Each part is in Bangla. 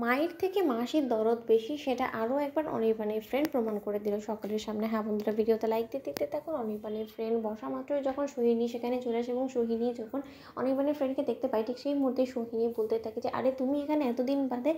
মায়ের থেকে মাসির দরদ বেশি, সেটা আরও একবার অনির্বাণের ফ্রেন্ড প্রমাণ করে দিল সকলের সামনে। হ্যাঁ বন্ধুরা, ভিডিওতে লাইক দিতে দিতে তখন অনির্বাণের ফ্রেন্ড বসা মাত্রই যখন সোহিনী সেখানে চলে আসে এবং সোহিনী যখন অনির্বাণের ফ্রেন্ডকে দেখতে পায়, ঠিক সেই মুহূর্তে সোহিনী বলতে থাকে যে আরে তুমি এখানে এতদিন বাদে।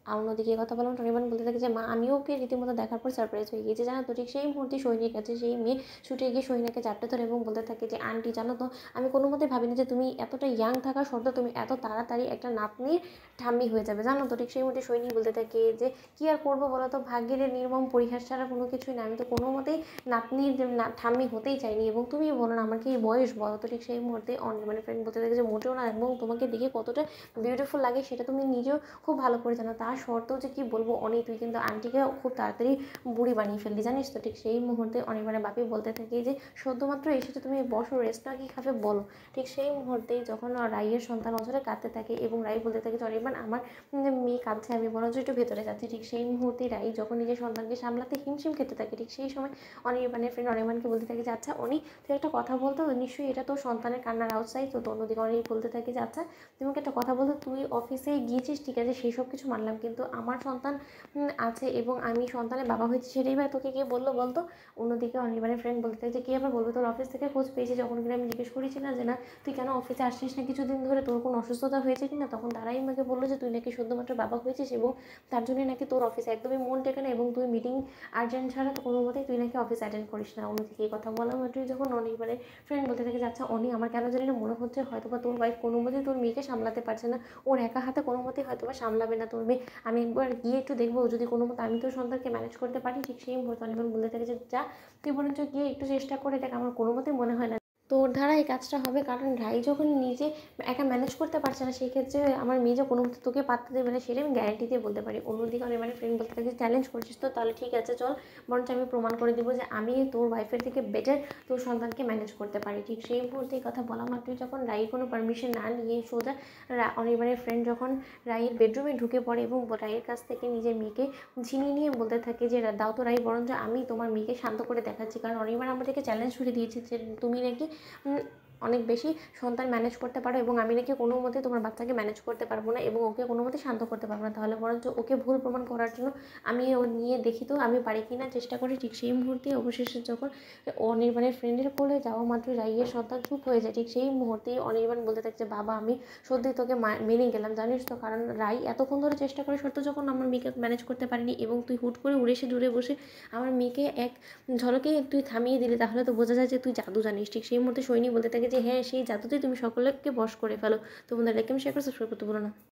আর অন্যদিকে কথা বললাম, অনির্বাণ বলতে থাকে যে মা আমিও ওকে রীতিমতো দেখার পর সারপ্রাইজ হয়ে গিয়েছে, জানো তো। ঠিক সেই মুহূর্তে সোহিনীর কাছে সেই মেয়ে ছুটে গিয়ে সোহিনীকে চাপটে ধরে এবং বলতে থাকে যে আন্টি জানো তো, আমি কোনো মতে ভাবিনি যে তুমি এতটা ইয়াং থাকা সত্ত্বেও তুমি এত তাড়াতাড়ি একটা নাতনির ঠাম্মি হয়ে যাবে, জানো তো। ঠিক সেই মুহূর্তে সৈনী বলতে থাকে যে কী আর করবো বলো তো, ভাগ্যের নির্মম পরিহাস ছাড়া কোনো কিছুই না। আমি তো কোনো মতেই নাতনির ঠাম্মি হতেই চাইনি, এবং তুমি বলো না আমার কি বয়স, বলো তো। ঠিক সেই মুহূর্তে মানে ফ্রেন্ড বলতে থাকে যে মোটেও না, এবং তোমাকে দেখে কতটা বিউটিফুল লাগে সেটা তুমি নিজেও খুব ভালো করে জানো। তার সত্ত্বেও যে কী বলবো অনি, তুই কিন্তু আন্টিকে খুব তাড়াতাড়ি বুড়ি বানিয়ে ফেললি, জানিস তো। ঠিক সেই মুহূর্তে অনির্বাণের বাপি বলতে থাকে যে সদ্যমাত্র এসেছে, তুমি বসো, রেস্ট না কি খাবে বলো। ঠিক সেই মুহূর্তেই যখন রাইয়ের সন্তান অঝরে কাঁদতে থাকে এবং রাই বলতে থাকে যে অনির্বাণ আমার মেয়ে কাঁদছে, আমি বরঞ্চ একটু ভেতরে যাচ্ছি। ঠিক সেই মুহূর্তে রাই যখন নিজের সন্তানকে সামলাতে হিমশিম খেতে থাকে, ঠিক সেই সময় অনির্বাণের ফ্রেন্ড অনির্বাণকে বলতে থাকে যে আচ্ছা অনি, তুই একটা কথা বলতো, নিশ্চয়ই এটা তোর সন্তানের কান্নার আওয়াজ, তাই তো। অন্যদিকে অনেক বলতে থাকে যে আচ্ছা তুমি একটা কথা বলতো, তুই অফিসে গিয়েছিস ঠিক আছে, সেই সব কিছু মানলাম, কিন্তু আমার সন্তান আছে এবং আমি সন্তানের বাবা হয়েছি, সেটাই বা তোকে কে বললো বলতো। অন্যদিকে অনির্বাণের ফ্রেন্ড বলতে থাকে যে কে আবার বলবে, তোর অফিস থেকে খোঁজ পেয়েছি যখন কিনা আমি জিজ্ঞেস করেছি না যে না তুই কেন অফিসে আসছিস না কিছুদিন ধরে, তোর কোনো অসুস্থতা হয়েছে কি না, তখন তারাই আমাকে বললো যে তুই নাকি সদ্যমাত্র বাবা হয়েছিস এবং তার জন্যই নাকি তোর অফিসে একদমই মন টেকে না, এবং তুই মিটিং আর্জেন্ট ছাড়া তো কোনো মতেই তুই নাকি অফিস অ্যাটেন্ড করিস না। অন্যদিকে এই কথা বলা মাত্রই যখন অনির্বাণের ফ্রেন্ড বলতে থাকে যে আচ্ছা অনি, আমার কেন জানি না মনে হচ্ছে হয়তো বা তোর ওয়াইফ কোনো মতেই তোর মেয়েকে সামলাতে পারছে না, ওর একা হাতে কোনো মতেই হয়তো বা সামলাবে না তোর মেয়ে, আমি একবার গিয়ে একটু দেখবো যদি কোনো মতো আমি তোর সন্তানকে ম্যানেজ করতে পারি। ঠিক সেই মুহূর্তে অনির্বাণ বলতে থাকে যে যা, তুই বরঞ্চ গিয়ে একটু চেষ্টা করে দেখ, আমার কোনো মতেই মনে হয় না তোর দ্বারা এই কাজটা হবে, কারণ রাই যখন নিজে একা ম্যানেজ করতে পারছে না, সেই ক্ষেত্রে আমার মেয়ে যে কোনো মতে তোকে পাত্তা দেবে না, সেটা আমি গ্যারান্টি দিয়ে বলতে পারি। অন্যদিকে অনির্বাণের ফ্রেন্ড বলতে থাকে চ্যালেঞ্জ করছিস তো, তাহলে ঠিক আছে চল, বরঞ্চ আমি প্রমাণ করে দেবো যে আমি তোর ওয়াইফের থেকে বেটার তোর সন্তানকে ম্যানেজ করতে পারি। ঠিক সেই মুহূর্তে এই কথা বলা মাত্রই যখন রাই কোনো পারমিশন না নিয়ে সোজা অনির্বাণের ফ্রেন্ড যখন রাইয়ের বেডরুমে ঢুকে পড়ে এবং রাইয়ের কাছ থেকে নিজের মেয়েকে ছিনিয়ে নিয়ে বলতে থাকে যে দাও তো রাই, বরঞ্চ আমি তোমার মেয়েকে শান্ত করে দেখাচ্ছি, কারণ অনির্বাণ আমাদেরকে চ্যালেঞ্জ ছুড়ে দিয়েছে যে তুমি নাকি অনেক বেশি সন্তান ম্যানেজ করতে পারো এবং আমি নাকি কোনো মতে তোমার বাচ্চাকে ম্যানেজ করতে পারবো না এবং ওকে কোনো মতে শান্ত করতে পারবো না, তাহলে বরঞ্চ ওকে ভুল প্রমাণ করার জন্য আমি ও নিয়ে দেখি তো আমি পারি কি না, চেষ্টা করি। ঠিক সেই মুহূর্তে অবশেষে যখন অনির্বাণের ফ্রেন্ডের কোলে যাওয়া মাত্র রাইয়ের সন্তান চুপ হয়ে যায়। ঠিক সেই মুহূর্তেই অনির্বাণ বলতে থাকছে বাবা আমি সত্যি তোকে মেনে গেলাম, জানিস তো, কারণ রাই এতক্ষণ ধরে চেষ্টা করে সত্ত্বেও যখন আমার মেয়েকে ম্যানেজ করতে পারিনি এবং তুই হুট করে উড়ে এসে দূরে বসে আমার মেয়েকে এক ঝলকেই তুই থামিয়ে দিলে, তাহলে তো বোঝা যায় যে তুই জাদু জানিস। ঠিক সেই মুহূর্তে সৈনী বলতে থাকে যে হ্যাঁ সেই জাদুতেই তুমি সকলকে বশ করে ফেলো। তো বন্ধুরা, লাইক এবং শেয়ার করে সাবস্ক্রাইব করতে ভুলো না।